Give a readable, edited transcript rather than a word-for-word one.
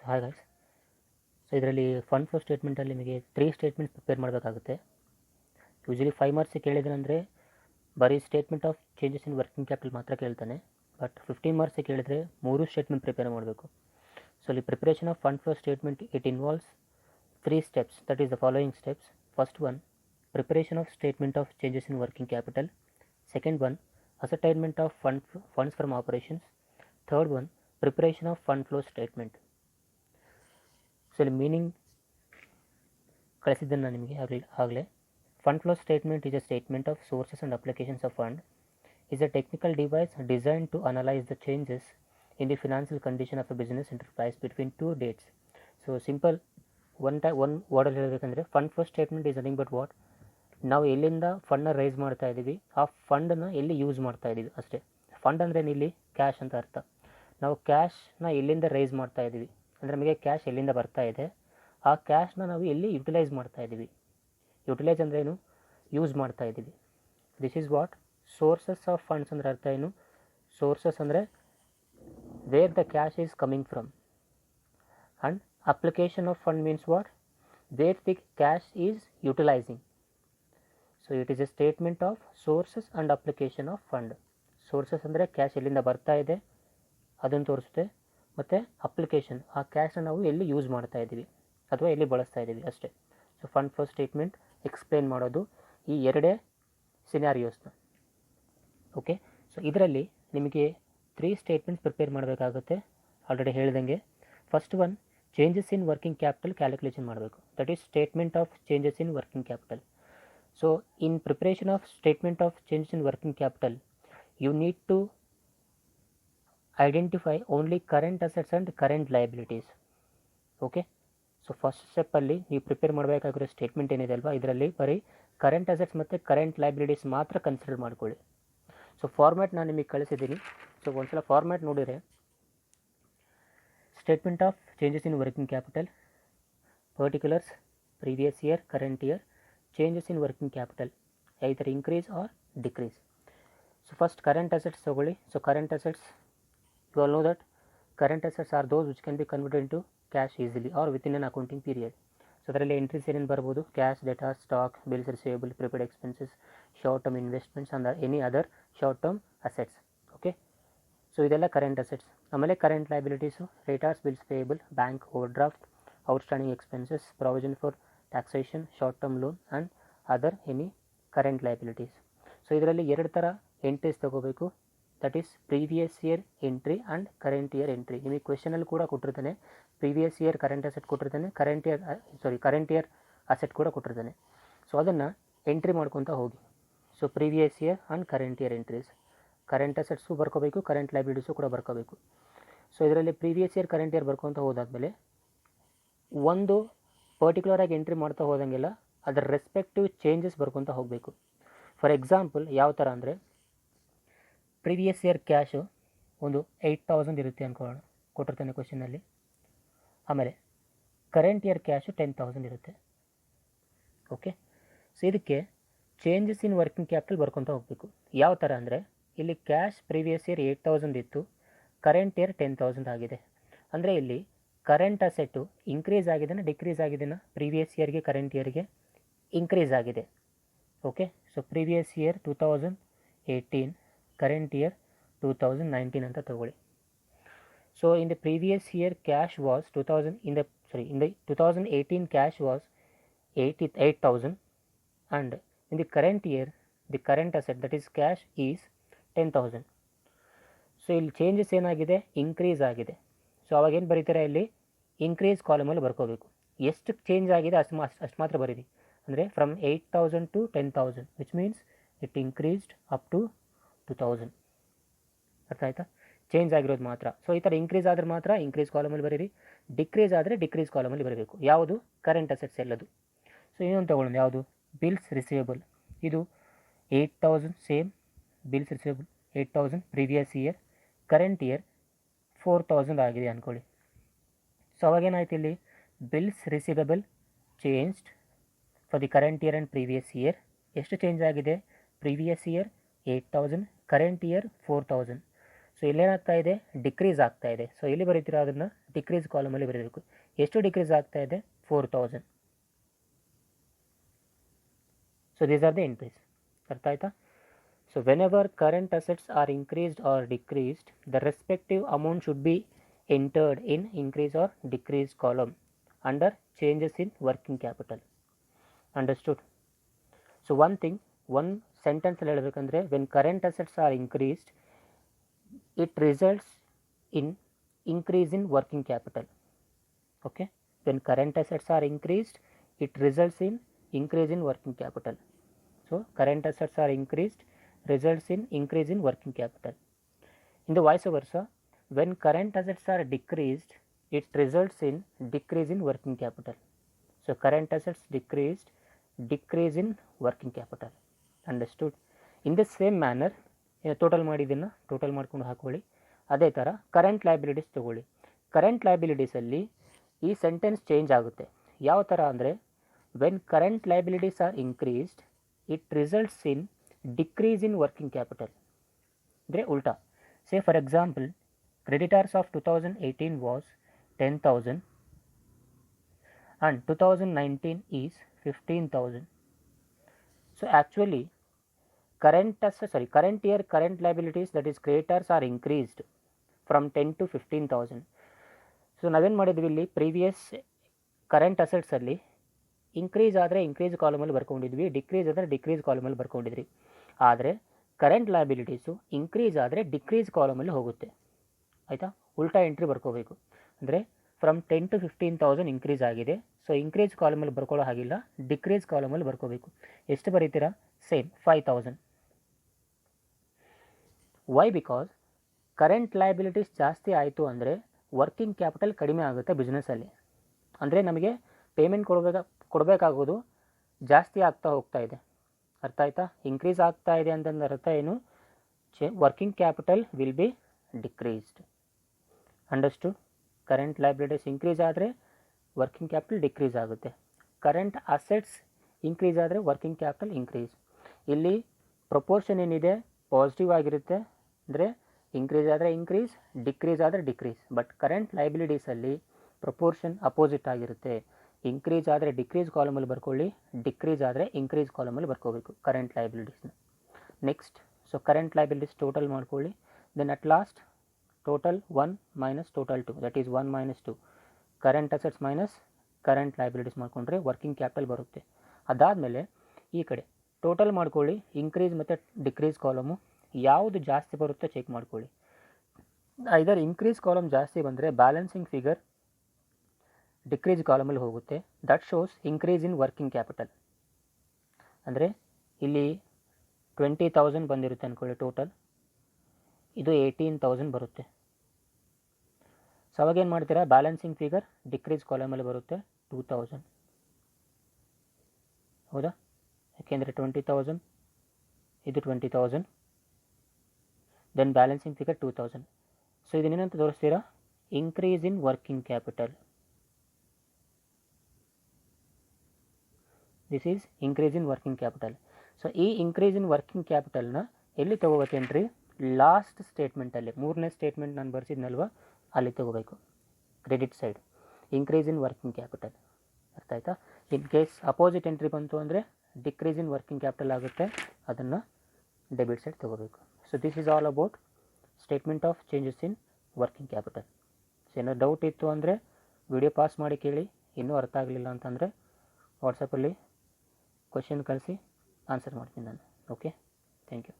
Hi guys. So ಇದರಲ್ಲಿ fund flow ಸ್ಟೇಟ್ಮೆಂಟಲ್ಲಿ ನಿಮಗೆ 3 ಸ್ಟೇಟ್ಮೆಂಟ್ಸ್ ಪ್ರಿಪೇರ್ ಮಾಡಬೇಕಾಗುತ್ತೆ. ಯೂಶಲಿ 5 ಮಾರ್ಕ್ಸ್ ಕೇಳಿದ್ರೆ ಬರೀ statement of changes in working capital ಮಾತ್ರ ಕೇಳ್ತಾನೆ. ಬಟ್ 15 ಮಾರ್ಕ್ಸ್ ಕೇಳಿದರೆ 3 ಸ್ಟೇಟ್ಮೆಂಟ್ ಪ್ರಿಪೇರ್ ಮಾಡಬೇಕು. ಸೊ ಇಲ್ಲಿ preparation of fund flow statement it involves 3 steps. That is the following steps. First one, preparation of statement of changes in working capital. Second one, ascertainment of funds from operations. Third one, preparation of fund flow statement. So ಇಲ್ಲಿ meaning ಕಳಿಸಿದ್ದನ್ನು ನಿಮಗೆ ಆಗಲೇ fund flow statement is a statement of sources and applications of fund. is a technical device designed to analyze the changes in the financial condition of a business enterprise between two dates. So simple one word ಅಲ್ಲಿ ಹೇಳಬೇಕಂದ್ರೆ fund flow statement is nothing but what, ನಾವು ಎಲ್ಲಿಂದ ಫಂಡ್ನ rice ಮಾಡ್ತಾ ಇದ್ದೀವಿ, ಆ ಫಂಡನ್ನ ಎಲ್ಲಿ use ಮಾಡ್ತಾ ಇದ್ದೀವಿ ಅಷ್ಟೇ. ಫಂಡ್ ಅಂದರೆ ಇಲ್ಲಿ ಕ್ಯಾಶ್ ಅಂತ ಅರ್ಥ. ನಾವು ಕ್ಯಾಶ್ನ ಎಲ್ಲಿಂದ ರೈಸ್ ಮಾಡ್ತಾ ಇದ್ದೀವಿ ಅಂದರೆ ನಮಗೆ ಕ್ಯಾಶ್ ಎಲ್ಲಿಂದ ಬರ್ತಾ ಇದೆ, ಆ ಕ್ಯಾಶ್ನ ನಾವು ಎಲ್ಲಿ ಯುಟಿಲೈಸ್ ಮಾಡ್ತಾ ಇದ್ದೀವಿ. ಯುಟಿಲೈಸ್ ಅಂದರೆ ಏನು, ಯೂಸ್ ಮಾಡ್ತಾ ಇದ್ದೀವಿ. This is what sources of funds ಅಂದರೆ ಅರ್ಥ ಏನು. ಸೋರ್ಸಸ್ ಅಂದರೆ where the cash is coming from, and application of fund means what, where the cash is utilising. So it is a statement of sources and application of fund. Sources ಅಂದರೆ cash ಎಲ್ಲಿಂದ ಬರ್ತಾ ಇದೆ ಅದನ್ನು ತೋರಿಸುತ್ತೆ, ಮತ್ತು application ಆ ಕ್ಯಾಶ್ನ ನಾವು ಎಲ್ಲಿ ಯೂಸ್ ಮಾಡ್ತಾ ಇದ್ದೀವಿ ಅಥವಾ ಎಲ್ಲಿ ಬಳಸ್ತಾ ಇದ್ದೀವಿ ಅಷ್ಟೇ. So fund flow statement explain ಮಾಡೋದು ಈ ಎರಡೇ ಸಿನಾರಿಯೋಸ್ನ. ಓಕೆ, ಸೊ ಇದರಲ್ಲಿ ನಿಮಗೆ 3 ಸ್ಟೇಟ್ಮೆಂಟ್ಸ್ ಪ್ರಿಪೇರ್ ಮಾಡಬೇಕಾಗುತ್ತೆ. ಆಲ್ರೆಡಿ ಹೇಳಿದಂಗೆ first one, changes in working capital calculation ಮಾಡಬೇಕು. That is statement of changes in working capital. So in preparation of statement of changes in working capital you need to identify only current assets and current liabilities. Okay, so first ಸ್ಟೆಪ್ಪಲ್ಲಿ ನೀವು prepare ಮಾಡಬೇಕಾಗಿರೋ statement ಏನಿದೆ ಅಲ್ವಾ, ಇದರಲ್ಲಿ ಬರೀ current assets ಮತ್ತು current liabilities ಮಾತ್ರ consider ಮಾಡ್ಕೊಳ್ಳಿ. ಸೊ ಫಾರ್ಮ್ಯಾಟ್ ನಾನು ನಿಮಗೆ ಕಳಿಸಿದ್ದೀನಿ. ಸೊ ಒಂದ್ಸಲ ಫಾರ್ಮ್ಯಾಟ್ ನೋಡಿದರೆ statement of changes in working capital, particulars, previous year, current year, changes in working capital either increase or decrease. So first current assets ತಗೊಳ್ಳಿ. So current assets, you all know that current assets are those which can be converted into cash easily or within an accounting period. So ಅದರಲ್ಲಿ entries ಏನೇನು ಬರ್ಬೋದು, cash, ಡೇಟಾ, stock, bills receivable, prepaid expenses, short term investments and any other short term assets. Okay, so ಇದೆಲ್ಲ current assets. ಆಮೇಲೆ current liabilities, creditors, bills payable, bank overdraft, outstanding expenses, provision for taxation, short term loan and other any current liabilities. So ಇದರಲ್ಲಿ 2 ಥರ entries ತೊಗೋಬೇಕು. That is previous year entry and current year entry. ನಿಮಗೆ ಕ್ವೆಶನಲ್ಲಿ ಕೂಡ ಕೊಟ್ಟಿರ್ತಾನೆ, previous year current asset ಕೊಟ್ಟಿರ್ತಾನೆ, current year asset ಕೂಡ ಕೊಟ್ಟಿರ್ತಾನೆ. ಸೊ ಅದನ್ನು ಎಂಟ್ರಿ ಮಾಡ್ಕೊತಾ ಹೋಗಿ. So previous year and current year entries, current assets ಬರ್ಕೋಬೇಕು, ಕರೆಂಟ್ ಲಯಬಿಲಿಟೀಸು ಕೂಡ ಬರ್ಕೋಬೇಕು. ಸೊ ಇದರಲ್ಲಿ ಪ್ರೀವಿಯಸ್ ಇಯರ್ ಕರೆಂಟ್ ಇಯರ್ ಬರ್ಕೊತ ಹೋದಾದಮೇಲೆ ಒಂದು ಪರ್ಟಿಕ್ಯುಲರಾಗಿ ಎಂಟ್ರಿ ಮಾಡ್ತಾ ಹೋದಂಗೆಲ್ಲ ಅದರ ರೆಸ್ಪೆಕ್ಟಿವ್ ಚೇಂಜಸ್ ಬರ್ಕೊತ ಹೋಗಬೇಕು. ಫಾರ್ ಎಕ್ಸಾಂಪಲ್ ಯಾವ ಥರ ಅಂದರೆ, ಪ್ರೀವಿಯಸ್ ಇಯರ್ ಕ್ಯಾಶು ಒಂದು 8,000 ಇರುತ್ತೆ ಅಂದ್ಕೊಳ್ಳೋಣ, ಕೊಟ್ಟಿರ್ತಾನೆ ಕ್ವೆಶನಲ್ಲಿ. ಆಮೇಲೆ ಕರೆಂಟ್ ಇಯರ್ ಕ್ಯಾಶು 10,000 ಇರುತ್ತೆ. ಓಕೆ, ಸೊ ಇದಕ್ಕೆ ಚೇಂಜಸ್ ಇನ್ ವರ್ಕಿಂಗ್ ಕ್ಯಾಪಿಟಲ್ ಬರ್ಕೊತ ಹೋಗಬೇಕು. ಯಾವ ಥರ ಅಂದರೆ, ಇಲ್ಲಿ ಕ್ಯಾಶ್ ಪ್ರೀವಿಯಸ್ ಇಯರ್ 8,000 ಇತ್ತು, ಕರೆಂಟ್ ಇಯರ್ 10,000 ಆಗಿದೆ. ಅಂದರೆ ಇಲ್ಲಿ ಕರೆಂಟ್ ಅಸೆಟ್ಟು ಇನ್ಕ್ರೀಸ್ ಆಗಿದೆನಾ ಡಿಕ್ರೀಸ್ ಆಗಿದೆನಾ, ಪ್ರೀವಿಯಸ್ ಇಯರ್ಗೆ ಕರೆಂಟ್ ಇಯರ್ಗೆ ಇನ್ಕ್ರೀಸ್ ಆಗಿದೆ. Okay, so previous year 2018, current year 2019 ಅಂತ ತಗೊಳ್ಳಿ. So in the previous year cash was 2018 cash was 8,000 and in the current year the current asset that is cash is 10,000. So ಇಲ್ಲಿ changes ಏನಾಗಿದೆ, increase ಆಗಿದೆ. ಸೊ ಅವಾಗೇನು ಬರೀತಾರೆ, ಇಲ್ಲಿ ಇನ್ಕ್ರೀಸ್ ಕಾಲಮಲ್ಲಿ ಬರ್ಕೋಬೇಕು. ಎಷ್ಟು ಚೇಂಜ್ ಆಗಿದೆ ಅಷ್ಟು ಮಾತ್ರ ಬರೀರಿ. ಅಂದರೆ from 8,000 to 10,000 which means it increased up to 2,000. ಅರ್ಥ ಆಯ್ತಾ, ಚೇಂಜ್ ಆಗಿರೋದು ಮಾತ್ರ. ಸೊ ಈ ಥರ ಇನ್ಕ್ರೀಸ್ ಆದರೆ ಮಾತ್ರ ಇನ್ಕ್ರೀಸ್ ಕಾಲಮಲ್ಲಿ ಬರೀರಿ, ಡಿಕ್ರೀಸ್ ಆದರೆ ಡಿಕ್ರೀಸ್ ಕಾಲಮಲ್ಲಿ ಬರಬೇಕು. ಯಾವುದು, ಕರೆಂಟ್ ಅಸೆಟ್ಸ್ ಎಲ್ಲದು. ಸೊ ಇನ್ನೊಂದು ತೊಗೊಳ್ಳೋಣ, ಯಾವುದು, ಬಿಲ್ಸ್ ರಿಸೀವೇಬಲ್. ಇದು 8,000 same, bills receivable 8,000 previous year, current year 4,000 ಆಗಿದೆ ಅಂದ್ಕೊಳ್ಳಿ. ಸೊ ಅವಾಗೇನಾಯ್ತು, ಇಲ್ಲಿ bills receivable changed for the current year and previous year. ಎಷ್ಟು ಚೇಂಜ್ ಆಗಿದೆ, previous year 8,000, current year 4,000. So ಇಲ್ಲೇನಾಗ್ತಾ ಇದೆ, ಡಿಕ್ರೀಸ್ ಆಗ್ತಾ ಇದೆ. ಸೊ ಇಲ್ಲಿ ಬರೀತೀರಾ ಅದನ್ನು ಡಿಕ್ರೀಸ್ ಕಾಲಮಲ್ಲಿ ಬರೀಬೇಕು. ಎಷ್ಟು ಡಿಕ್ರೀಸ್ ಆಗ್ತಾ ಇದೆ? 4000. So these are the entries. ಅರ್ಥ ಆಯ್ತಾ? So whenever current assets are increased or decreased, the respective amount should be entered in increase or decrease column under changes in working capital. Understood? So one sentence ಅಲ್ಲಿ ಹೇಳಬೇಕಂದ್ರೆ, when current assets are increased it results in increase in working capital. Okay, when current assets are increased it results in increase in working capital. So current assets are increased results in increase in working capital. In the vice versa, when current assets are decreased it results in decrease in working capital. So current assets decreased, decrease in working capital. Understood? In the same manner total ಮಾಡಿದ್ದನ್ನು total ಮಾಡ್ಕೊಂಡು ಹಾಕೊಳ್ಳಿ. ಅದೇ ಥರ current liabilities ತೊಗೊಳ್ಳಿ. Current ಲಯಬಿಲಿಟೀಸಲ್ಲಿ ಈ sentence change ಆಗುತ್ತೆ. ಯಾವ ಥರ ಅಂದರೆ, when current liabilities are increased it results in decrease in working capital. ಅಂದರೆ ಉಲ್ಟಾ. Say for example, creditors of 2018 was 10,000 and 2019 is 15,000. So actually current year current liabilities, that is creditors, are increased from 10 to 15,000. So ನಾವೇನು ಮಾಡಿದ್ವಿ ಇಲ್ಲಿ, previous current ಅಸೆಟ್ಸಲ್ಲಿ increase ಆದರೆ increase ಕಾಲಮಲ್ಲಿ ಬರ್ಕೊಂಡಿದ್ವಿ, decrease ಆದರೆ ಡಿಕ್ರೀಸ್ ಕಾಲಮಲ್ಲಿ ಬರ್ಕೊಂಡಿದ್ರಿ. ಆದರೆ ಕರೆಂಟ್ ಲಯಬಿಲಿಟೀಸು ಇನ್ಕ್ರೀಸ್ ಆದರೆ ಡಿಕ್ರೀಸ್ ಕಾಲಮಲ್ಲಿ ಹೋಗುತ್ತೆ. ಆಯಿತಾ? ಉಲ್ಟಾ ಎಂಟ್ರಿ ಬರ್ಕೋಬೇಕು. ಅಂದರೆ ಫ್ರಮ್ 10 to 15,000 ಇನ್ಕ್ರೀಸ್ ಆಗಿದೆ. ಸೊ ಇನ್ಕ್ರೀಸ್ ಕಾಲಮಲ್ಲಿ ಬರ್ಕೊಳ್ಳೋ ಹಾಗಿಲ್ಲ, ಡಿಕ್ರೀಸ್ ಕಾಲಮಲ್ಲಿ ಬರ್ಕೋಬೇಕು. ಎಷ್ಟು ಬರೀತೀರಾ? Same 5,000. Why? Because current liabilities ಜಾಸ್ತಿ ಆಯಿತು ಅಂದರೆ ವರ್ಕಿಂಗ್ ಕ್ಯಾಪಿಟಲ್ ಕಡಿಮೆ ಆಗುತ್ತೆ ಬಿಸ್ನೆಸ್ಸಲ್ಲಿ. ಅಂದರೆ ನಮಗೆ ಪೇಮೆಂಟ್ ಕೊಡಬೇಕಾಗೋದು ಜಾಸ್ತಿ ಆಗ್ತಾ ಹೋಗ್ತಾ ಇದೆ. ಅರ್ಥ ಆಯ್ತಾ? ಇನ್ಕ್ರೀಸ್ ಆಗ್ತಾ ಇದೆ ಅಂತಂದ್ರೆ ಅರ್ಥ ಏನು? Working capital will be decreased. Understood? Current liabilities increase ಆದರೆ ವರ್ಕಿಂಗ್ ಕ್ಯಾಪಿಟಲ್ ಡಿಕ್ರೀಸ್ ಆಗುತ್ತೆ. ಕರೆಂಟ್ ಅಸೆಟ್ಸ್ ಇನ್ಕ್ರೀಸ್ ಆದರೆ ವರ್ಕಿಂಗ್ ಕ್ಯಾಪಿಟಲ್ ಇನ್ಕ್ರೀಸ್. ಇಲ್ಲಿ ಪ್ರಪೋರ್ಷನ್ ಏನಿದೆ ಪಾಸಿಟಿವ್ ಆಗಿರುತ್ತೆ. ಅಂದರೆ ಇನ್ಕ್ರೀಸ್ ಆದರೆ ಇನ್ಕ್ರೀಸ್, ಡಿಕ್ರೀಸ್ ಆದರೆ ಡಿಕ್ರೀಸ್. ಬಟ್ ಕರೆಂಟ್ ಲಯಬಿಲಿಟೀಸಲ್ಲಿ ಪ್ರಪೋರ್ಷನ್ ಅಪೋಸಿಟ್ ಆಗಿರುತ್ತೆ. ಇನ್ಕ್ರೀಸ್ ಆದರೆ ಡಿಕ್ರೀಸ್ ಕಾಲಮಲ್ಲಿ ಬರ್ಕೊಳ್ಳಿ, ಡಿಕ್ರೀಸ್ ಆದರೆ ಇನ್ಕ್ರೀಸ್ ಕಾಲಮಲ್ಲಿ ಬರ್ಕೋಬೇಕು ಕರೆಂಟ್ ಲಯಬಿಲಿಟೀಸ್ನ. Next, so current liabilities total ಮಾಡ್ಕೊಳ್ಳಿ. Then at last total 1 minus total 2, that is 1 minus 2. Current assets minus current liabilities ಮಾಡಿಕೊಂಡ್ರೆ ವರ್ಕಿಂಗ್ ಕ್ಯಾಪಿಟಲ್ ಬರುತ್ತೆ. ಅದಾದಮೇಲೆ ಈ ಕಡೆ ಟೋಟಲ್ ಮಾಡ್ಕೊಳ್ಳಿ. ಇನ್ಕ್ರೀಸ್ ಮತ್ತು ಡಿಕ್ರೀಸ್ ಕಾಲಮು ಯಾವುದು ಜಾಸ್ತಿ ಬರುತ್ತೋ ಚೆಕ್ ಮಾಡ್ಕೊಳ್ಳಿ. ಐದರ್ ಇನ್ಕ್ರೀಸ್ ಕಾಲಮ್ ಜಾಸ್ತಿ ಬಂದರೆ ಬ್ಯಾಲೆನ್ಸಿಂಗ್ ಫಿಗರ್ ಡಿಕ್ರೀಸ್ ಕಾಲಮಲ್ಲಿ ಹೋಗುತ್ತೆ. That shows increase in working capital. ಅಂದರೆ ಇಲ್ಲಿ 20,000 ಬಂದಿರುತ್ತೆ ಅಂದ್ಕೊಳ್ಳಿ ಟೋಟಲ್, ಇದು 18,000 ಬರುತ್ತೆ. ಸೊ ಅವಾಗ ಏನು ಮಾಡ್ತೀರಾ? ಬ್ಯಾಲೆನ್ಸಿಂಗ್ ಫಿಗರ್ ಡಿಕ್ರೀಸ್ ಕಾಲಮಲ್ಲಿ ಬರುತ್ತೆ 2,000. ಹೌದಾ? ಯಾಕೆಂದರೆ 20,000 ಇದು 20,000, ದೆನ್ ಬ್ಯಾಲೆನ್ಸಿಂಗ್ ಫಿಗರ್ 2,000. ಸೊ ಇದನ್ನೇನಂತ ತೋರಿಸ್ತೀರಾ? Increase in working capital. This is increase in working capital. So ಈ ಇನ್ಕ್ರೀಸ್ ಇನ್ ವರ್ಕಿಂಗ್ ಕ್ಯಾಪಿಟಲ್ನ ಎಲ್ಲಿ ತೊಗೋಬೇಕು ಎಂಟ್ರಿ? ಲಾಸ್ಟ್ ಸ್ಟೇಟ್ಮೆಂಟಲ್ಲಿ, ಮೂರನೇ ಸ್ಟೇಟ್ಮೆಂಟ್ ನಾನು ಬರ್ಸಿದ್ನಲ್ವ ಅಲ್ಲಿ ತೊಗೋಬೇಕು, credit side, increase in working capital. ಅರ್ಥ ಆಯ್ತಾ? ಇನ್ ಕೇಸ್ ಅಪೋಸಿಟ್ ಎಂಟ್ರಿ ಬಂತು ಅಂದರೆ ಡಿಕ್ರೀಸ್ ಇನ್ ವರ್ಕಿಂಗ್ ಕ್ಯಾಪಿಟಲ್ ಆಗುತ್ತೆ, ಅದನ್ನು ಡೆಬಿಟ್ ಸೈಡ್ ತೊಗೋಬೇಕು. So this is all about statement of changes in working capital. So ಏನೋ ಡೌಟ್ ಇತ್ತು ಅಂದರೆ ವಿಡಿಯೋ ಪಾಸ್ ಮಾಡಿ ಕೇಳಿ. ಇನ್ನೂ ಅರ್ಥ ಆಗಲಿಲ್ಲ ಅಂತಂದರೆ ವಾಟ್ಸಪ್ಪಲ್ಲಿ ಕ್ವಶನ್ ಕಳಿಸಿ ಆನ್ಸರ್ ಮಾಡ್ತೀನಿ ನಾನು. Okay, thank you.